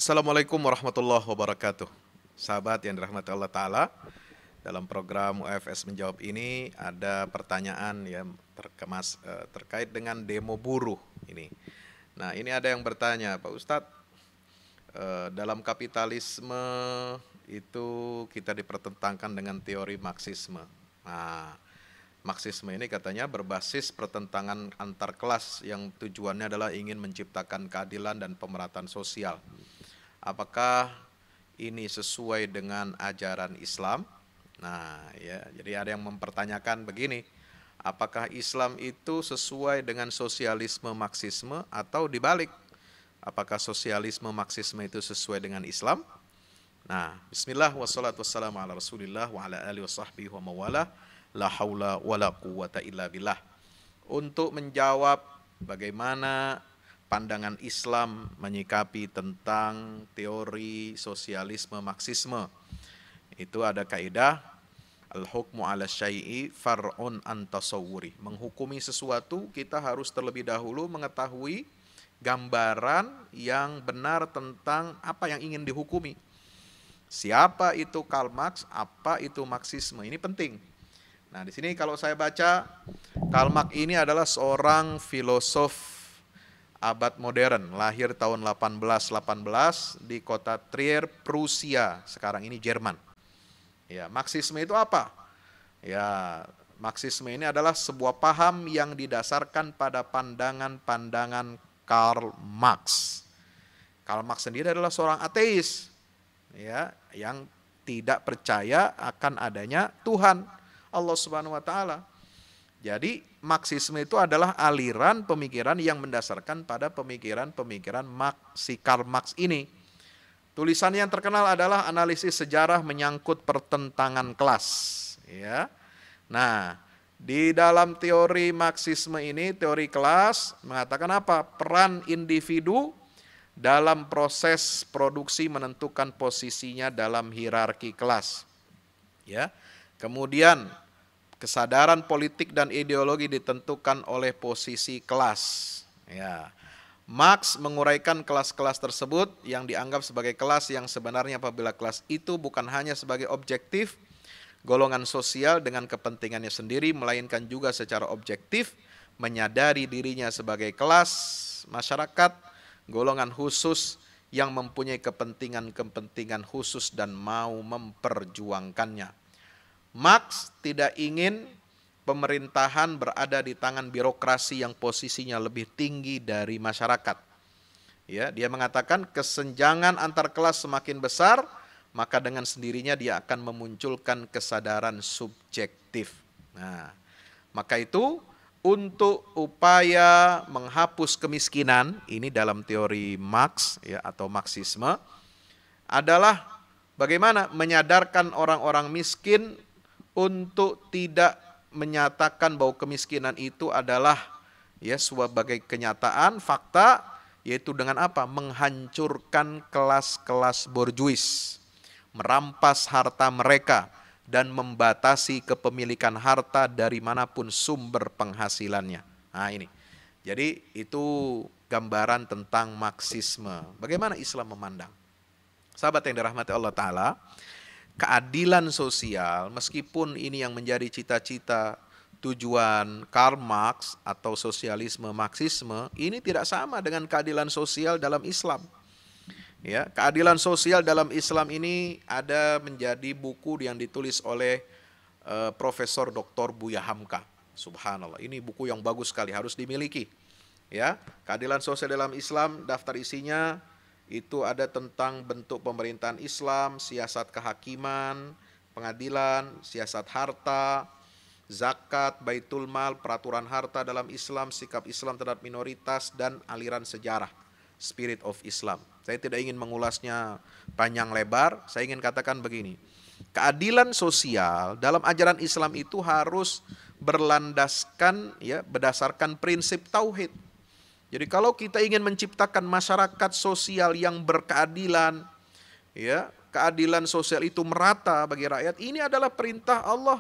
Assalamualaikum warahmatullahi wabarakatuh. Sahabat yang dirahmati Allah Ta'ala, dalam program UFS Menjawab ini ada pertanyaan yang terkait dengan demo buruh ini. Nah, ini ada yang bertanya, Pak Ustadz, dalam kapitalisme itu kita dipertentangkan dengan teori Marxisme. Nah, Marxisme ini katanya berbasis pertentangan antar kelas yang tujuannya adalah ingin menciptakan keadilan dan pemerataan sosial. Apakah ini sesuai dengan ajaran Islam? Nah, ya, jadi ada yang mempertanyakan begini, apakah Islam itu sesuai dengan sosialisme Marxisme atau dibalik? Apakah sosialisme Marxisme itu sesuai dengan Islam? Nah, bismillah wassalatu wassalamu ala Rasulillah wa ala alihi washabbihi wa mawalah, la haula wala quwata illa billah. Untuk menjawab bagaimana pandangan Islam menyikapi tentang teori sosialisme Marxisme, itu ada kaidah al-hukmu ala syai'i far'un an tasawwuri. Menghukumi sesuatu kita harus terlebih dahulu mengetahui gambaran yang benar tentang apa yang ingin dihukumi. Siapa itu Karl Marx, apa itu Marxisme, ini penting. Nah, di sini kalau saya baca, Karl Marx ini adalah seorang filosof abad modern, lahir tahun 1818 di kota Trier, Prusia, sekarang ini Jerman. Ya, Marxisme itu apa? Ya, Marxisme ini adalah sebuah paham yang didasarkan pada pandangan-pandangan Karl Marx. Karl Marx sendiri adalah seorang ateis, ya, yang tidak percaya akan adanya Tuhan, Allah Subhanahu wa taala. Jadi Marxisme itu adalah aliran pemikiran yang mendasarkan pada pemikiran-pemikiran si Karl Marx ini. Tulisan yang terkenal adalah analisis sejarah menyangkut pertentangan kelas. Ya. Nah, di dalam teori Marxisme ini, teori kelas mengatakan apa? Peran individu dalam proses produksi menentukan posisinya dalam hierarki kelas. Ya. Kemudian kesadaran politik dan ideologi ditentukan oleh posisi kelas. Ya. Marx menguraikan kelas-kelas tersebut yang dianggap sebagai kelas yang sebenarnya apabila kelas itu bukan hanya sebagai objektif golongan sosial dengan kepentingannya sendiri, melainkan juga secara objektif menyadari dirinya sebagai kelas masyarakat, golongan khusus yang mempunyai kepentingan-kepentingan khusus dan mau memperjuangkannya. Marx tidak ingin pemerintahan berada di tangan birokrasi yang posisinya lebih tinggi dari masyarakat. Ya, dia mengatakan kesenjangan antar kelas semakin besar, maka dengan sendirinya dia akan memunculkan kesadaran subjektif. Nah, maka itu untuk upaya menghapus kemiskinan, ini dalam teori Marx ya, atau Marxisme, adalah bagaimana menyadarkan orang-orang miskin untuk tidak menyatakan bahwa kemiskinan itu adalah ya sebagai kenyataan, fakta, yaitu dengan apa? Menghancurkan kelas-kelas borjuis, merampas harta mereka dan membatasi kepemilikan harta dari manapun sumber penghasilannya. Nah, ini. Jadi itu gambaran tentang Marxisme. Bagaimana Islam memandang? Sahabat yang dirahmati Allah Ta'ala, keadilan sosial, meskipun ini yang menjadi cita-cita tujuan Karl Marx atau sosialisme Marxisme, ini tidak sama dengan keadilan sosial dalam Islam. Ya, keadilan sosial dalam Islam ini ada menjadi buku yang ditulis oleh Profesor Dr. Buya Hamka. Subhanallah, ini buku yang bagus sekali, harus dimiliki. Ya, keadilan sosial dalam Islam, daftar isinya itu ada tentang bentuk pemerintahan Islam, siasat kehakiman, pengadilan, siasat harta, zakat, baitul mal, peraturan harta dalam Islam, sikap Islam terhadap minoritas, dan aliran sejarah, spirit of Islam. Saya tidak ingin mengulasnya panjang lebar, saya ingin katakan begini. Keadilan sosial dalam ajaran Islam itu harus berlandaskan ya berdasarkan prinsip tauhid. Jadi kalau kita ingin menciptakan masyarakat sosial yang berkeadilan, ya, keadilan sosial itu merata bagi rakyat, ini adalah perintah Allah.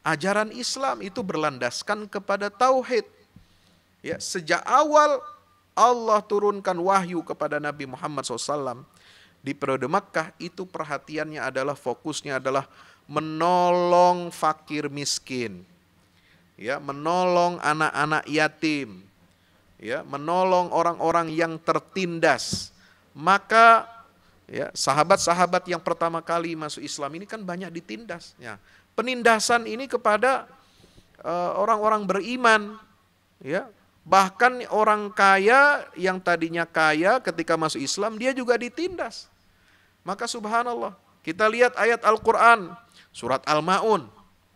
Ajaran Islam itu berlandaskan kepada tauhid. Ya, sejak awal Allah turunkan wahyu kepada Nabi Muhammad SAW di periode Makkah itu perhatiannya adalah, fokusnya adalah menolong fakir miskin, ya, menolong anak-anak yatim, ya, menolong orang-orang yang tertindas. Maka ya, sahabat-sahabat yang pertama kali masuk Islam ini kan banyak ditindas. Ya, penindasan ini kepada orang-orang beriman, ya. Bahkan orang kaya yang tadinya kaya ketika masuk Islam dia juga ditindas. Maka subhanallah, kita lihat ayat Al-Quran, surat Al-Ma'un.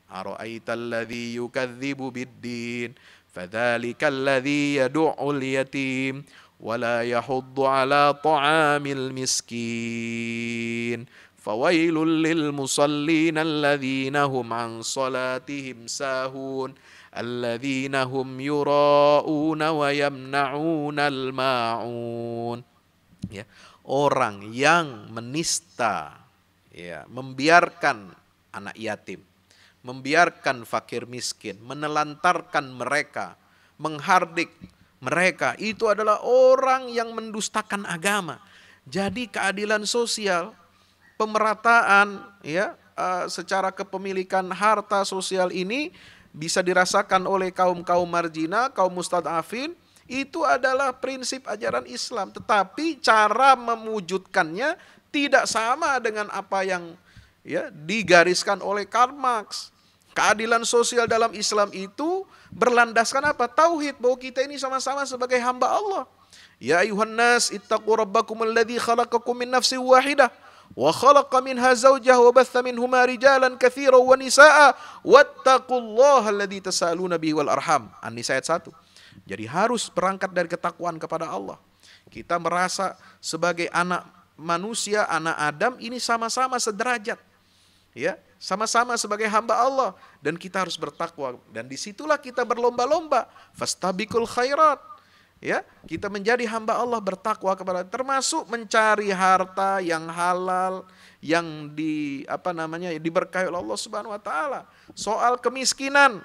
Ara'aital ladzi yukadzibu biddin, fadzalikal ladzi yad'ul yatim, wala yahuddu ala ta'amil miskin. Fawailul lil musallin alladzina hum an salatihim sahun, alladzina hum yura'una wa yamna'unal ma'un. Ya, orang yang menista, ya, membiarkan anak yatim, membiarkan fakir miskin, menelantarkan mereka, menghardik mereka, itu adalah orang yang mendustakan agama. Jadi keadilan sosial, pemerataan, ya, secara kepemilikan harta sosial ini bisa dirasakan oleh kaum-kaum marginal, kaum mustadafin. Itu adalah prinsip ajaran Islam, tetapi cara mewujudkannya tidak sama dengan apa yang, ya, digariskan oleh Karl Marx. Keadilan sosial dalam Islam itu berlandaskan apa? Tauhid, bahwa kita ini sama-sama sebagai hamba Allah. Ya ayuhan nas ittaqu rabbakum alladzi khalaqakum min nafsin wahidah wa khalaqa minha zawjaha wa batha minhuma rijalan katsiran wa nisaa wattaqullaha alladzi tasaaluna bihi wal arham. An-Nisa ayat 1. Jadi harus berangkat dari ketakwaan kepada Allah. Kita merasa sebagai anak manusia, anak Adam ini sama-sama sederajat, ya, sama-sama sebagai hamba Allah, dan kita harus bertakwa. Dan disitulah kita berlomba-lomba, fastabiqul khairat, ya, kita menjadi hamba Allah, bertakwa kepada, termasuk mencari harta yang halal, yang diberkahi oleh Allah Subhanahu wa taala. Soal kemiskinan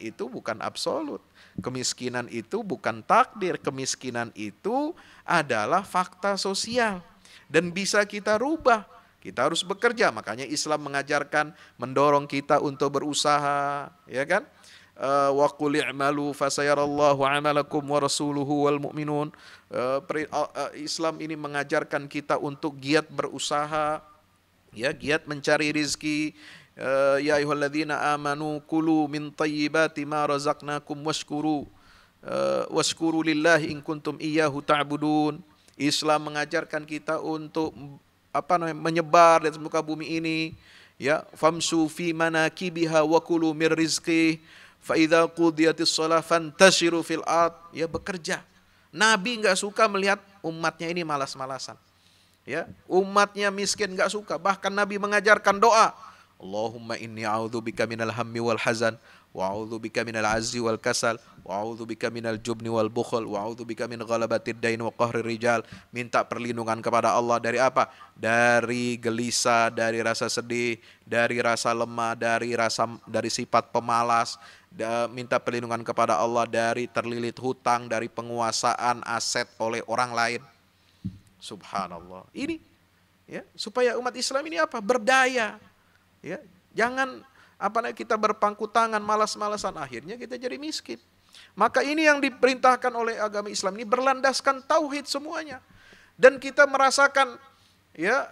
itu bukan absolut. Kemiskinan itu bukan takdir, kemiskinan itu adalah fakta sosial dan bisa kita rubah. Kita harus bekerja, makanya Islam mengajarkan, mendorong kita untuk berusaha, ya kan? Wa qul i'malu fasayarallahu 'amalakum wa rasuluhu wal mu'minun. Islam ini mengajarkan kita untuk giat berusaha, ya, giat mencari rizki. Ya ayyuhalladzina amanu kulu min thayyibati ma razaqnakum washkuru lillahi in kuntum iyyahu ta'budun. Islam mengajarkan kita untuk menyebar di muka bumi ini, ya, famsu fi manakibiha wa kulu mir rizqi fa idza qudiyatis shalah fantashiru fil ard, ya, bekerja. Nabi enggak suka melihat umatnya ini malas-malasan, ya, umatnya miskin enggak suka. Bahkan Nabi mengajarkan doa, Allahumma inni a'udzubika minal hammi wal hazan wa a'udzubika minal azzi wal kasal wa a'udzubika minal jubni wal bukhl wa a'udzubika min ghalabatid dain wa qahrir rijal. Minta perlindungan kepada Allah dari apa? Dari gelisah, dari rasa sedih, dari rasa lemah, dari sifat pemalas. Minta perlindungan kepada Allah dari terlilit hutang, dari penguasaan aset oleh orang lain. Subhanallah. Ini, ya, supaya umat Islam ini apa? Berdaya. Ya, jangan kita berpangku tangan malas-malasan, akhirnya kita jadi miskin. Maka ini yang diperintahkan oleh agama Islam ini berlandaskan tauhid semuanya. Dan kita merasakan, ya,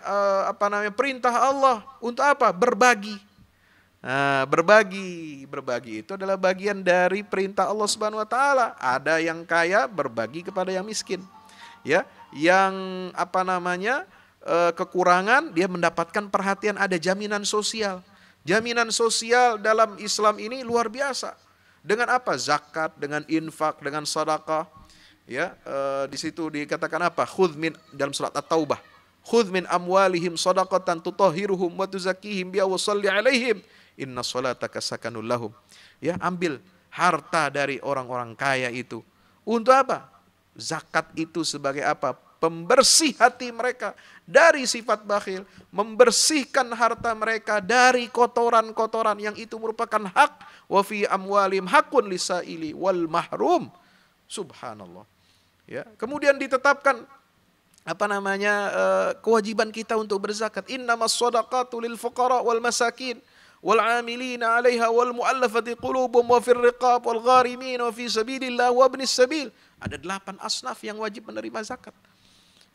perintah Allah untuk apa? Berbagi. Nah, berbagi itu adalah bagian dari perintah Allah Subhanahu wa taala. Ada yang kaya berbagi kepada yang miskin. Ya, yang kekurangan dia mendapatkan perhatian, ada jaminan sosial. Jaminan sosial dalam Islam ini luar biasa. Dengan apa? Zakat, dengan infak, dengan sedekah. Ya, di situ dikatakan apa? Khudz min, dalam surat At-Taubah. Khudz min amwalihim shadaqatan tutahhiruhum wa tuzakkihim biha wa shalli alaihim inna shalataka sakanul lahum. Ya, ambil harta dari orang-orang kaya itu. Untuk apa? Zakat itu sebagai apa? Pembersih hati mereka dari sifat bakhil, membersihkan harta mereka dari kotoran-kotoran yang itu merupakan hak. Wa fi amwalim hakun lisaili wal mahrum. Subhanallah. Ya, kemudian ditetapkan kewajiban kita untuk berzakat. Innamas shadaqatu lil fuqara wal masakin wal 'amilina 'alaiha wal mu'allafati qulubuhum wa fir riqab wal gharimin wa fi sabilillah wa ibnis sabil. Ada 8 asnaf yang wajib menerima zakat.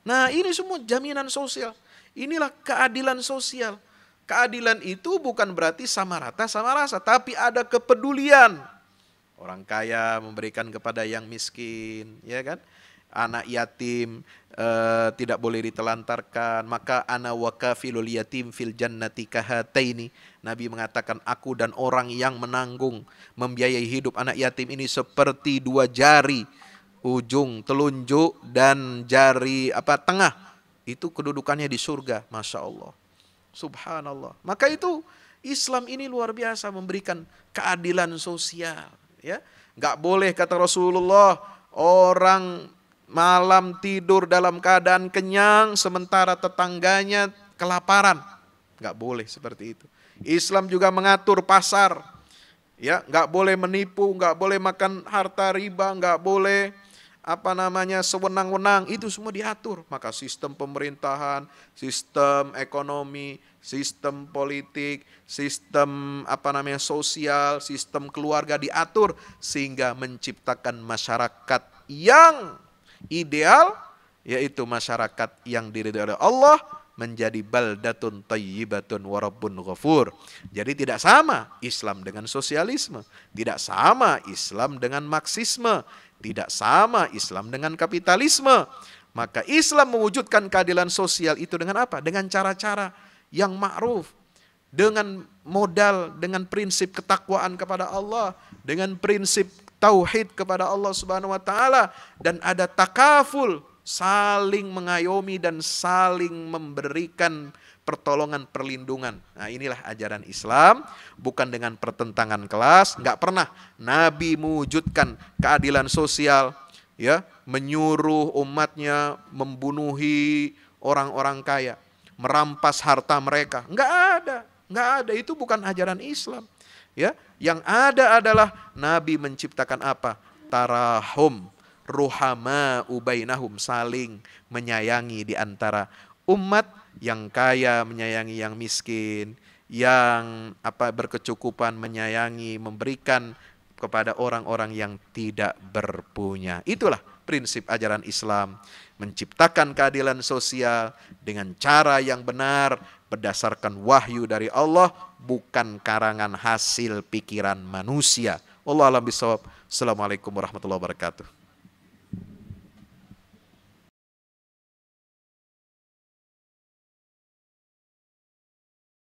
Nah, ini semua jaminan sosial. Inilah keadilan sosial. Keadilan itu bukan berarti sama rata sama rasa, tapi ada kepedulian. Orang kaya memberikan kepada yang miskin, ya kan? Anak yatim tidak boleh ditelantarkan. Maka ana wa kafilul yatim fil jannati kahataini. Nabi mengatakan, aku dan orang yang menanggung membiayai hidup anak yatim ini seperti 2 jari, ujung telunjuk dan jari tengah. Itu kedudukannya di surga, Masya Allah. Subhanallah. Maka itu Islam ini luar biasa memberikan keadilan sosial. Ya, nggak boleh kata Rasulullah orang malam tidur dalam keadaan kenyang sementara tetangganya kelaparan. Nggak boleh seperti itu. Islam juga mengatur pasar. Ya, nggak boleh menipu, nggak boleh makan harta riba, nggak boleh sewenang-wenang, itu semua diatur. Maka sistem pemerintahan, sistem ekonomi, sistem politik, sistem sosial, sistem keluarga diatur sehingga menciptakan masyarakat yang ideal, yaitu masyarakat yang diridhoi oleh Allah, menjadi baldatun thayyibatun wa rabbun ghafur. Jadi tidak sama Islam dengan sosialisme, tidak sama Islam dengan marxisme, tidak sama Islam dengan kapitalisme. Maka Islam mewujudkan keadilan sosial itu dengan apa? Dengan cara-cara yang ma'ruf, dengan modal, dengan prinsip ketakwaan kepada Allah, dengan prinsip tauhid kepada Allah Subhanahu wa taala, dan ada takaful, saling mengayomi dan saling memberikan pertolongan, perlindungan. Nah, inilah ajaran Islam, bukan dengan pertentangan kelas. Enggak pernah Nabi mewujudkan keadilan sosial, ya, menyuruh umatnya membunuhi orang-orang kaya, merampas harta mereka. Enggak ada. Itu bukan ajaran Islam. Ya, yang ada adalah Nabi menciptakan apa? Tarahum, ruhama ubainahum, saling menyayangi di antara umat. Yang kaya menyayangi yang miskin, yang berkecukupan menyayangi, memberikan kepada orang-orang yang tidak berpunya. Itulah prinsip ajaran Islam, menciptakan keadilan sosial dengan cara yang benar berdasarkan wahyu dari Allah, bukan karangan hasil pikiran manusia. Wallahu a'lam bishawab. Assalamualaikum warahmatullahi wabarakatuh.